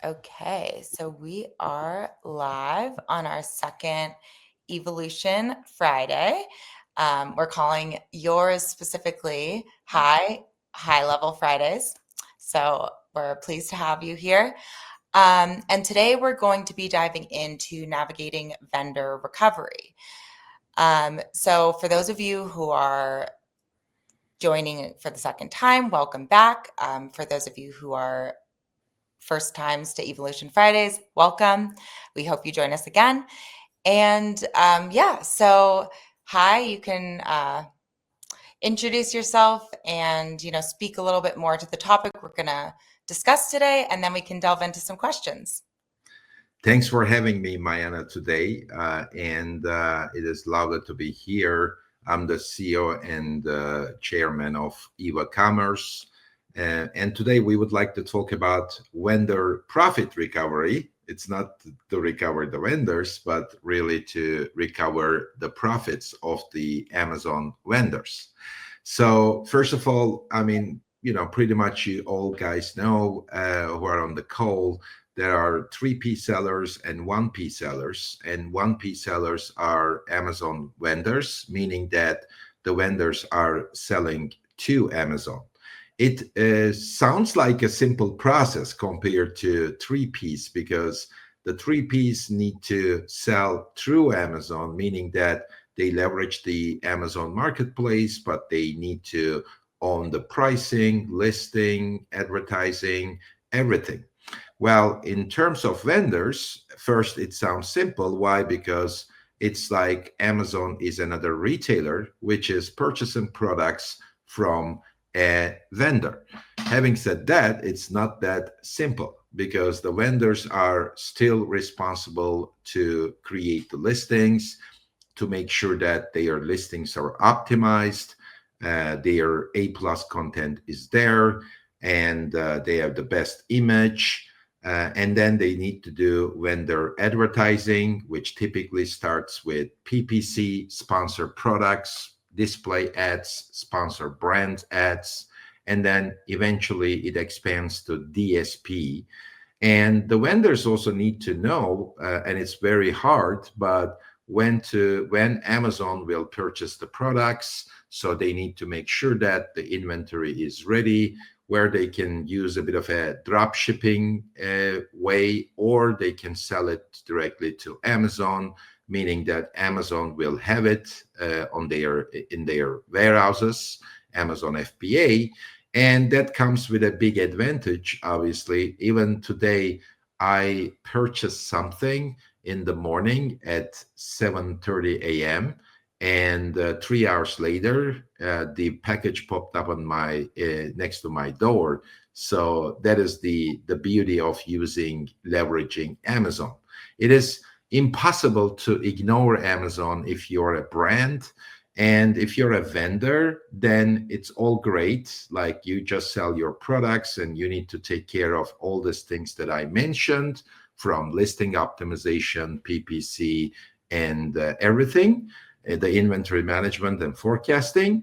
Okay, so we are live on our second EVAlution Friday. We're calling yours specifically High Level Fridays. So we're pleased to have you here. And today we're going to be diving into navigating vendor recovery. So for those of you who are joining for the second time, welcome back. For those of you who are first times to EVAlution Fridays, welcome. We hope you join us again. And so hi, you can introduce yourself and speak a little bit more to the topic we're going to discuss today, and then we can delve into some questions. Thanks for having me, Mayana, today. It is lovely to be here. I'm the CEO and chairman of EVACommerce. And today we would like to talk about vendor profit recovery. It's not to recover the vendors, but really to recover the profits of the Amazon vendors. So first of all, pretty much you all guys know who are on the call, there are 3P sellers and 1P sellers, and 1P sellers are Amazon vendors, meaning that the vendors are selling to Amazon. It sounds like a simple process compared to 3Ps, because the 3Ps need to sell through Amazon, meaning that they leverage the Amazon marketplace, but they need to own the pricing, listing, advertising, everything. Well, in terms of vendors, first, it sounds simple. Why? Because it's like Amazon is another retailer, which is purchasing products from a vendor. Having said that, it's not that simple, because the vendors are still responsible to create the listings, to make sure that their listings are optimized, their A+ content is there, and they have the best image. And then they need to do vendor advertising, which typically starts with PPC, sponsored products, display ads, sponsored brand ads, and then eventually it expands to DSP. And the vendors also need to know, and it's very hard, but when Amazon will purchase the products. So they need to make sure that the inventory is ready, where they can use a bit of a drop shipping way, or they can sell it directly to Amazon, meaning that Amazon will have it in their warehouses, Amazon FBA. And that comes with a big advantage, obviously. Even today, I purchased something in the morning at 7:30 a.m. And 3 hours later, the package popped up on my next to my door. So that is the beauty of leveraging Amazon. It is impossible to ignore Amazon if you're a brand. And if you're a vendor, then it's all great. Like, you just sell your products and you need to take care of all these things that I mentioned, from listing optimization, PPC, and everything, the inventory management and forecasting.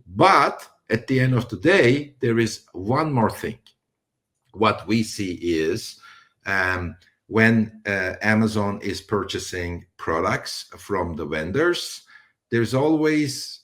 But at the end of the day, there is one more thing. What we see is when Amazon is purchasing products from the vendors, there's always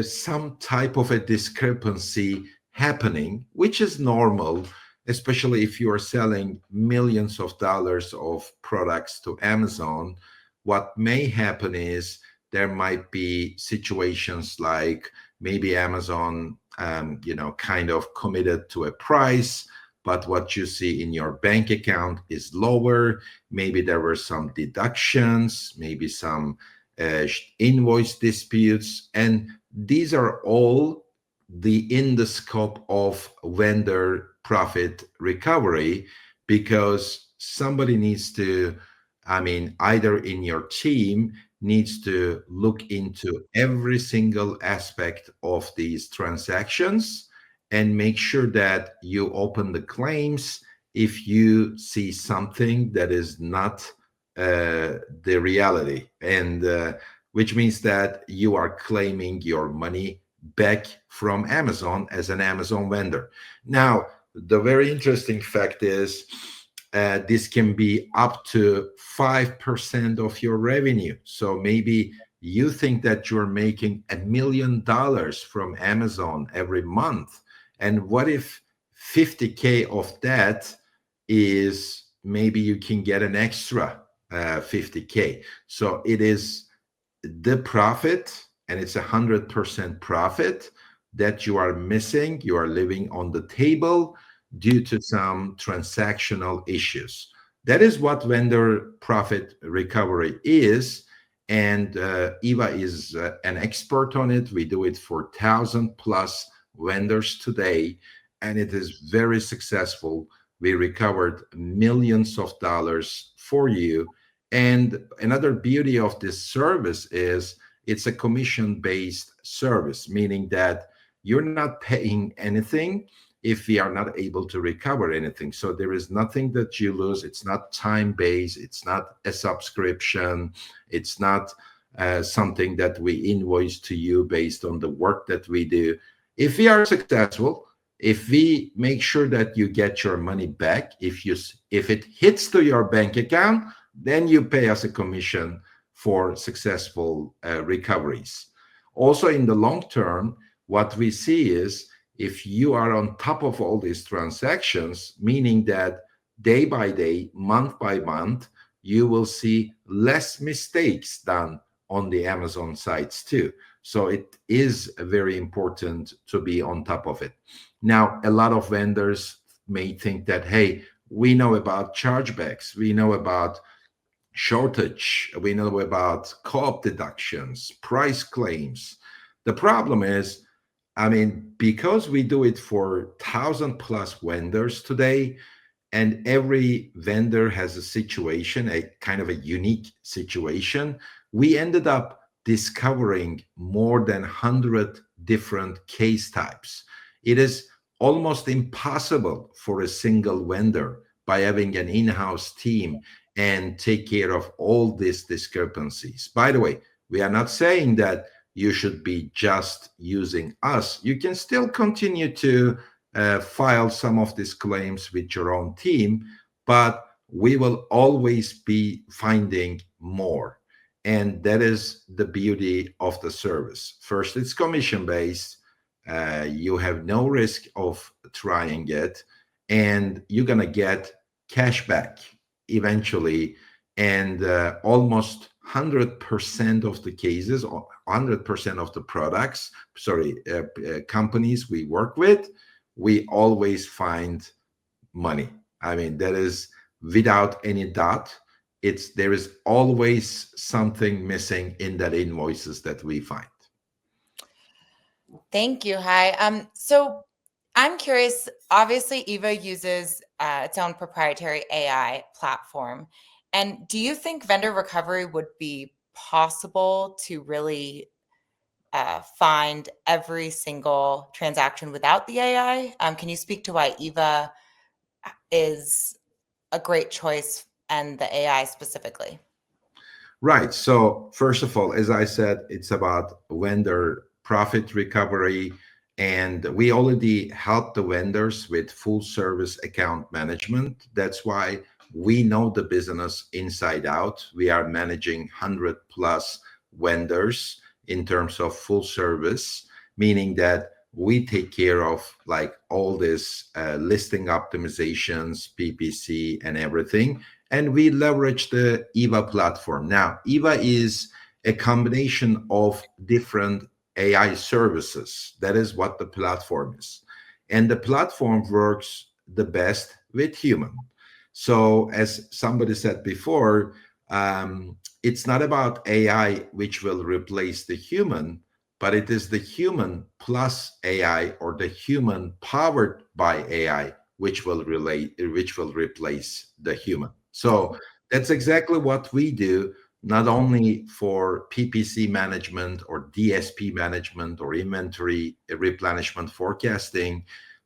some type of a discrepancy happening, which is normal, especially if you are selling millions of dollars of products to Amazon. What may happen is there might be situations like maybe Amazon, kind of committed to a price, but what you see in your bank account is lower. Maybe there were some deductions, maybe some invoice disputes, and these are all in the scope of vendor profit recovery, because somebody needs to, either in your team needs to look into every single aspect of these transactions and make sure that you open the claims if you see something that is not the reality, and which means that you are claiming your money back from Amazon as an Amazon vendor. Now, the very interesting fact is this can be up to 5% of your revenue. So maybe you think that you're making $1 million from Amazon every month. And what if 50K of that is maybe you can get an extra 50K? So it is the profit, and it's 100% profit that you are missing. You are living on the table due to some transactional issues. That is what vendor profit recovery is. And Eva is an expert on it. We do it for 1,000 plus vendors today, and it is very successful. We recovered millions of dollars for you. And another beauty of this service is it's a commission based service, meaning that you're not paying anything if we are not able to recover anything. So there is nothing that you lose. It's not time based, it's not a subscription, it's not something that we invoice to you based on the work that we do. If we are successful, if we make sure that you get your money back, if it hits to your bank account, then you pay us a commission for successful recoveries. Also, in the long term, what we see is if you are on top of all these transactions, meaning that day by day, month by month, you will see less mistakes done on the Amazon sites too. So it is very important to be on top of it. Now, a lot of vendors may think that, hey, we know about chargebacks, we know about shortage, we know about co-op deductions, price claims. The problem is, I mean, because we do it for 1,000 plus vendors today, and every vendor has a situation, a kind of a unique situation, we ended up discovering more than 100 different case types. It is almost impossible for a single vendor by having an in-house team and take care of all these discrepancies. By the way, we are not saying that you should be just using us. You can still continue to file some of these claims with your own team, but we will always be finding more. And that is the beauty of the service. First, it's commission based. You have no risk of trying it, and you're going to get cash back eventually. And almost 100% of the cases, or 100% of the products, companies we work with, we always find money. I mean, that is without any doubt. There is always something missing in that invoices that we find. Thank you. Hi. So I'm curious. Obviously, Eva uses its own proprietary AI platform. And do you think vendor recovery would be possible to really find every single transaction without the AI? Can you speak to why Eva is a great choice and the AI specifically? Right. So, first of all, as I said, it's about vendor profit recovery. And we already help the vendors with full service account management. That's why we know the business inside out. We are managing 100 plus vendors in terms of full service, meaning that we take care of like all this listing optimizations, PPC, and everything, and we leverage the Eva platform. Now, Eva is a combination of different AI services. That is what the platform is. And the platform works the best with human. So, as somebody said before, it's not about AI which will replace the human, but it is the human plus AI, or the human powered by AI, which will replace the human. So that's exactly what we do, not only for PPC management or DSP management or inventory replenishment forecasting,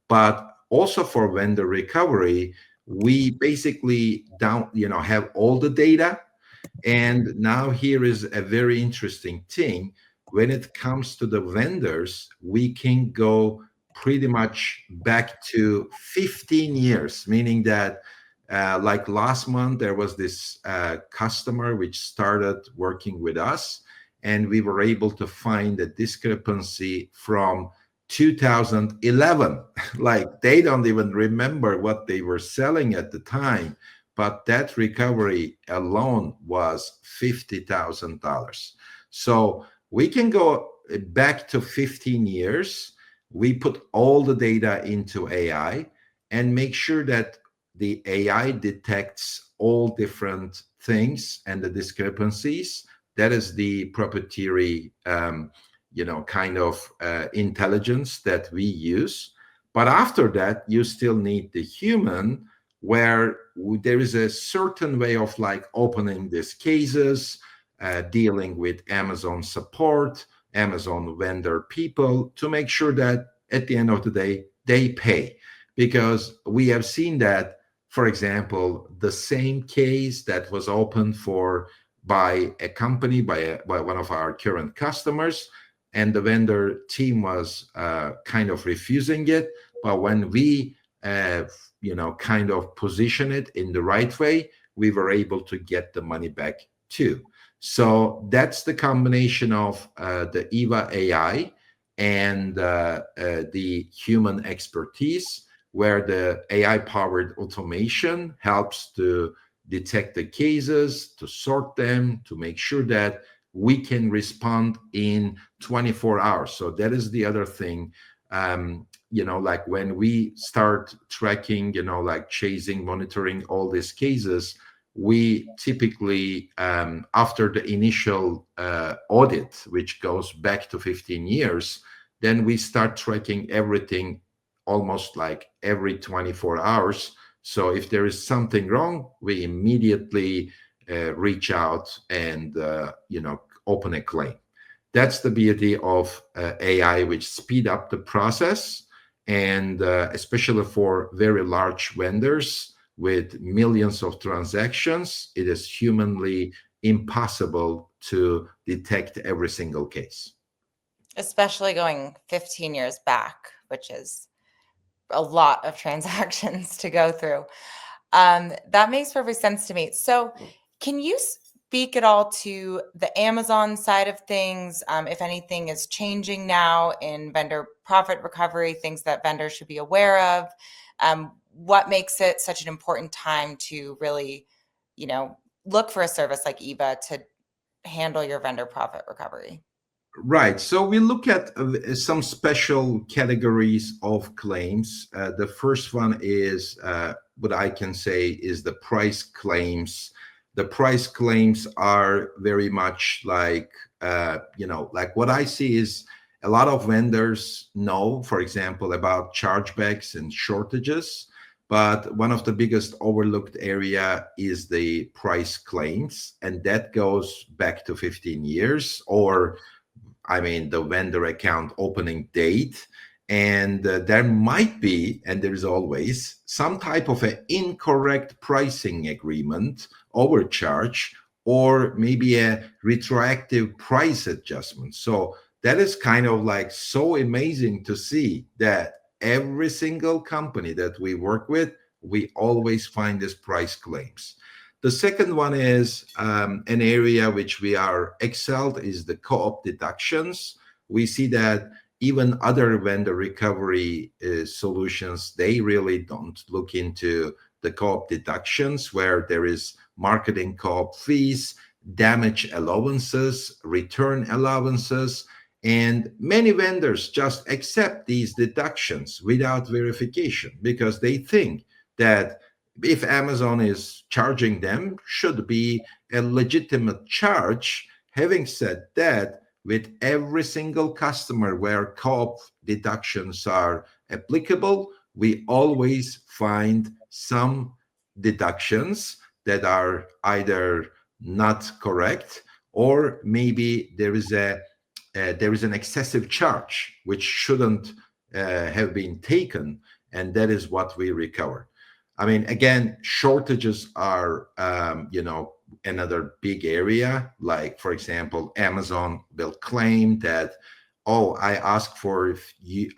but also for vendor recovery. We basically have all the data. And now here is a very interesting thing. When it comes to the vendors, we can go pretty much back to 15 years, meaning that Like last month, there was this customer which started working with us, and we were able to find a discrepancy from 2011. Like they don't even remember what they were selling at the time, but that recovery alone was $50,000. So we can go back to 15 years. We put all the data into AI and make sure that the AI detects all different things and the discrepancies. That is the proprietary, kind of intelligence that we use. But after that, you still need the human, where there is a certain way of like opening these cases, dealing with Amazon support, Amazon vendor people to make sure that at the end of the day, they pay. Because we have seen that, for example, the same case that was opened for by a company, by one of our current customers, and the vendor team was kind of refusing it. But when we, kind of position it in the right way, we were able to get the money back too. So that's the combination of the EVA AI and the human expertise, where the AI powered automation helps to detect the cases, to sort them, to make sure that we can respond in 24 hours. So that is the other thing. Like when we start tracking, like chasing, monitoring all these cases, we typically, after the initial audit, which goes back to 15 years, then we start tracking everything almost like every 24 hours. So if there is something wrong, we immediately reach out and open a claim. That's the beauty of AI, which speed up the process, and especially for very large vendors with millions of transactions, it is humanly impossible to detect every single case. Especially going 15 years back, which is a lot of transactions to go through. That makes perfect sense to me. So, can you speak at all to the Amazon side of things? If anything is changing now in vendor profit recovery, things that vendors should be aware of? What makes it such an important time to really, look for a service like EVA to handle your vendor profit recovery? Right. So we look at some special categories of claims. The first one is what I can say is the price claims. The price claims are very much like, like what I see is a lot of vendors know, for example, about chargebacks and shortages. But one of the biggest overlooked area is the price claims, and that goes back to 15 years, or I mean, the vendor account opening date. And there might be, and there is always, some type of an incorrect pricing agreement, overcharge, or maybe a retroactive price adjustment. So that is kind of like so amazing to see that every single company that we work with, we always find these price claims. The second one is an area which we are excelled is the co-op deductions. We see that even other vendor recovery solutions, they really don't look into the co-op deductions, where there is marketing co-op fees, damage allowances, return allowances, and many vendors just accept these deductions without verification because they think that if Amazon is charging them, should be a legitimate charge. Having said that, with every single customer where co-op deductions are applicable, we always find some deductions that are either not correct, or maybe there is an excessive charge which shouldn't have been taken, and that is what we recover. I mean, again, shortages are, another big area. Like, for example, Amazon will claim that, oh, I ask you,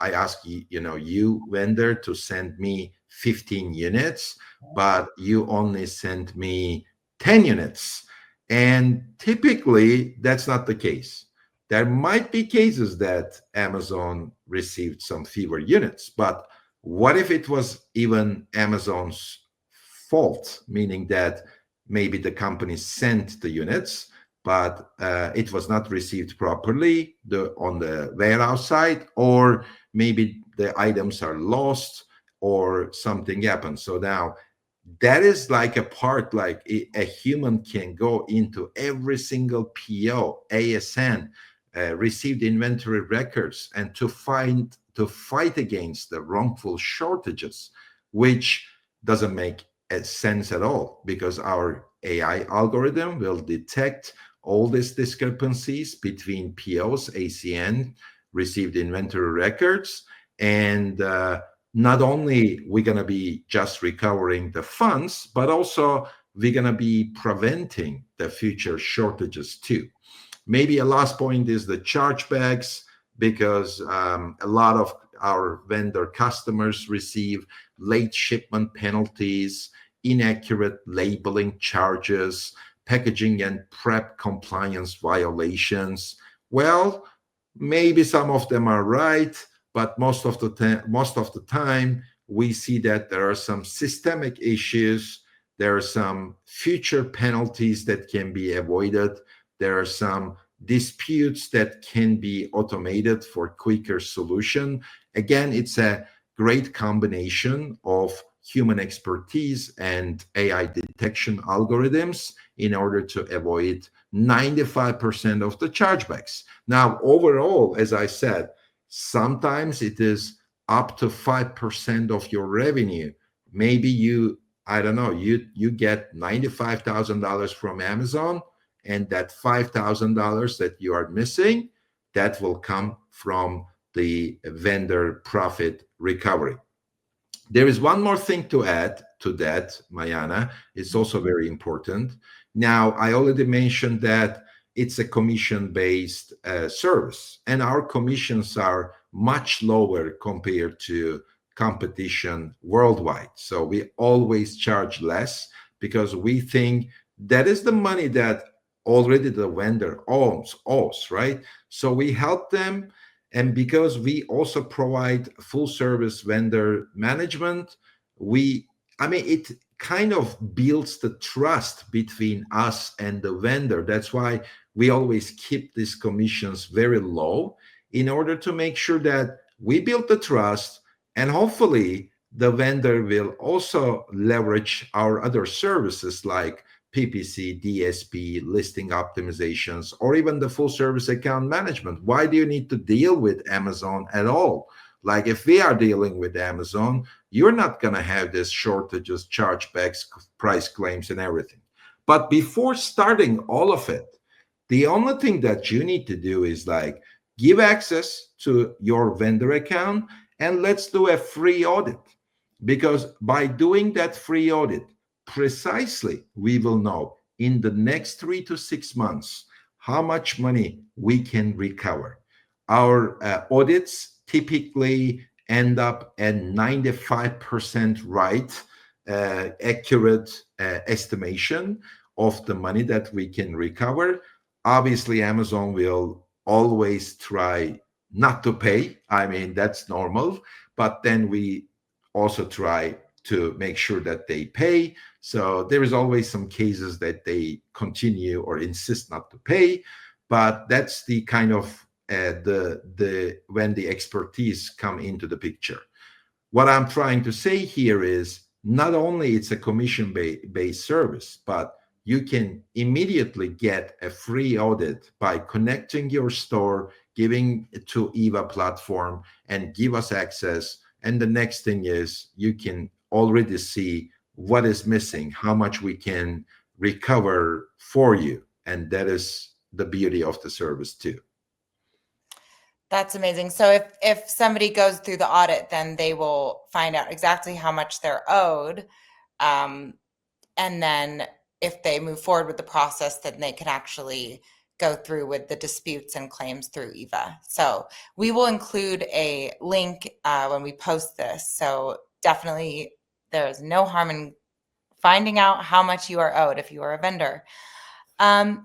you vendor to send me 15 units, but you only sent me 10 units. And typically, that's not the case. There might be cases that Amazon received some fewer units, but what if it was even Amazon's fault, meaning that maybe the company sent the units, but it was not received properly on the warehouse side, or maybe the items are lost or something happens. So now that is like a part, like a human can go into every single PO, ASN, received inventory records, and to fight against the wrongful shortages, which doesn't make sense at all, because our AI algorithm will detect all these discrepancies between POs, ACN, received inventory records, and not only we're going to be just recovering the funds, but also we're going to be preventing the future shortages too. Maybe a last point is the chargebacks, because a lot of our vendor customers receive late shipment penalties, inaccurate labeling charges, packaging and prep compliance violations. Well, maybe some of them are right, but most of the time we see that there are some systemic issues. There are some future penalties that can be avoided. There are some disputes that can be automated for quicker solution. Again, it's a great combination of human expertise and AI detection algorithms in order to avoid 95% of the chargebacks. Now, overall, as I said, sometimes it is up to 5% of your revenue. Maybe I don't know, you get $95,000 from Amazon, and that $5,000 that you are missing, that will come from the vendor profit recovery. There is one more thing to add to that, Mayana. It's also very important. Now, I already mentioned that it's a commission-based service, and our commissions are much lower compared to competition worldwide. So we always charge less, because we think that is the money that already the vendor owes, right? So we help them, and because we also provide full service vendor management, it kind of builds the trust between us and the vendor. That's why we always keep these commissions very low, in order to make sure that we build the trust, and hopefully the vendor will also leverage our other services like PPC, DSP, listing optimizations, or even the full service account management. Why do you need to deal with Amazon at all? Like, if we are dealing with Amazon, you're not going to have this shortages, chargebacks, price claims, and everything. But before starting all of it, the only thing that you need to do is like give access to your vendor account, and let's do a free audit. Because by doing that free audit, precisely we will know in the next 3 to 6 months how much money we can recover. Our audits typically end up at 95% right, accurate estimation of the money that we can recover. Obviously, Amazon will always try not to pay. I mean, that's normal. But then we also try to make sure that they pay. So there is always some cases that they continue or insist not to pay. But that's the kind of the when the expertise come into the picture. What I'm trying to say here is not only it's a commission based service, but you can immediately get a free audit by connecting your store, giving it to Eva platform, and give us access. And the next thing is you can already see what is missing, how much we can recover for you. And that is the beauty of the service too. That's amazing. So if somebody goes through the audit, then they will find out exactly how much they're owed. And then if they move forward with the process, then they can actually go through with the disputes and claims through Eva. So we will include a link when we post this. So definitely There is no harm in finding out how much you are owed if you are a vendor. And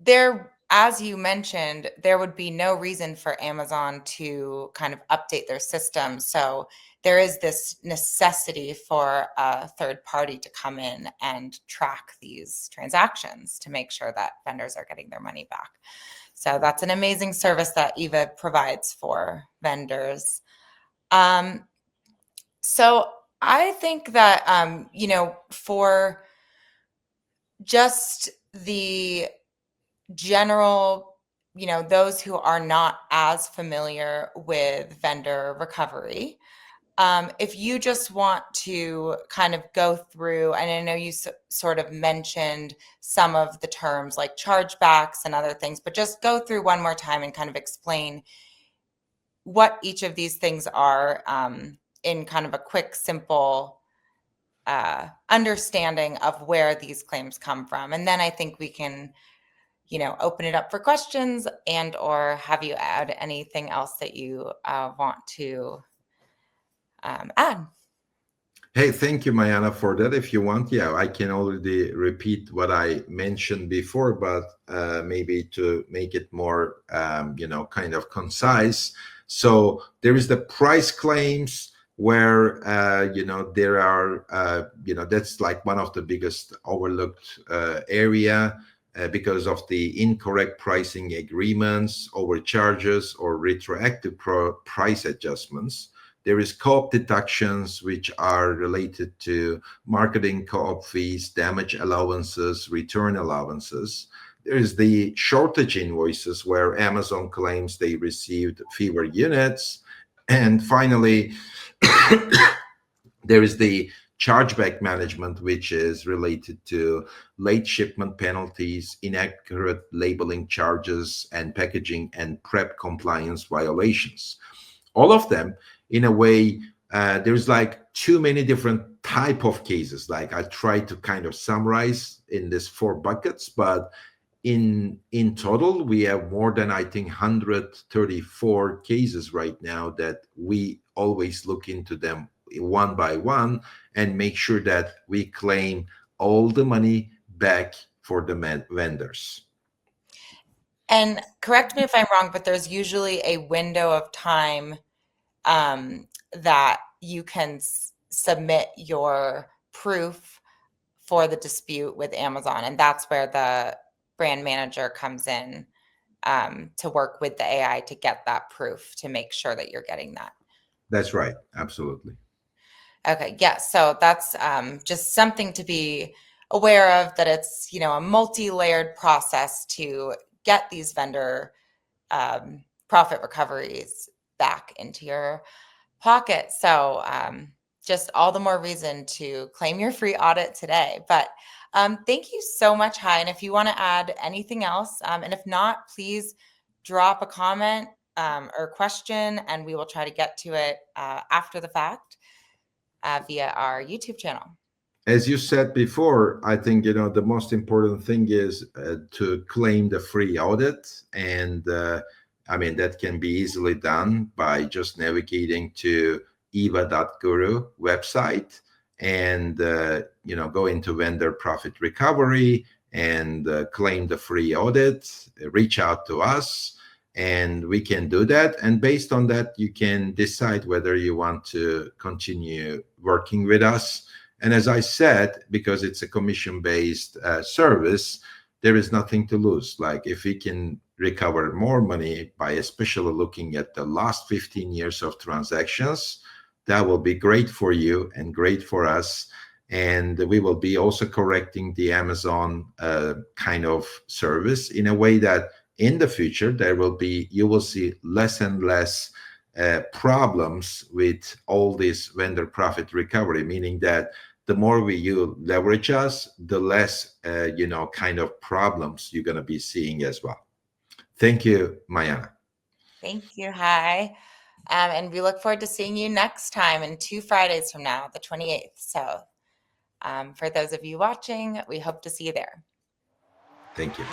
there, as you mentioned, there would be no reason for Amazon to kind of update their system. So there is this necessity for a third party to come in and track these transactions to make sure that vendors are getting their money back. So that's an amazing service that Eva provides for vendors. So I think that, for just the general, those who are not as familiar with vendor recovery, if you just want to kind of go through, and I know you sort of mentioned some of the terms like chargebacks and other things, but just go through one more time and kind of explain what each of these things are, in kind of a quick, simple understanding of where these claims come from. And then I think we can, open it up for questions and or have you add anything else that you want to add. Hey, thank you, Mayana, for that. If you want, yeah, I can already repeat what I mentioned before, but maybe to make it more, kind of concise. So there is the price claims where, there are, that's like one of the biggest overlooked area because of the incorrect pricing agreements, overcharges, or retroactive price adjustments. There is co-op deductions, which are related to marketing co-op fees, damage allowances, return allowances. There is the shortage invoices where Amazon claims they received fewer units. And finally, there is the chargeback management, which is related to late shipment penalties, inaccurate labeling charges, and packaging and prep compliance violations. All of them, in a way, there's like too many different type of cases. Like I try to kind of summarize in this 4 buckets, but in total we have more than, I think, 134 cases right now that we always look into them one by one and make sure that we claim all the money back for the vendors. And correct me if I'm wrong, but there's usually a window of time that you can submit your proof for the dispute with Amazon. And that's where the brand manager comes in to work with the AI to get that proof to make sure that you're getting that. That's right. Absolutely. Okay. Yeah. So that's just something to be aware of, that it's, a multi-layered process to get these vendor profit recoveries back into your pocket. So just all the more reason to claim your free audit today. But thank you so much, Hai. And if you want to add anything else, and if not, please drop a comment or question, and we will try to get to it after the fact via our YouTube channel. As you said before, I think, the most important thing is to claim the free audit. And I mean, that can be easily done by just navigating to eva.guru website and, go into vendor profit recovery and claim the free audit, reach out to us, and we can do that. And based on that, you can decide whether you want to continue working with us. And as I said, because it's a commission-based service, there is nothing to lose. Like if we can recover more money by especially looking at the last 15 years of transactions, that will be great for you and great for us. And we will be also correcting the Amazon kind of service in a way that in the future, you will see less and less problems with all this vendor profit recovery, meaning that the more you leverage us, the less, kind of problems you're going to be seeing as well. Thank you, Mayana. Thank you. Hi. And we look forward to seeing you next time in 2 Fridays from now, the 28th. So for those of you watching, we hope to see you there. Thank you.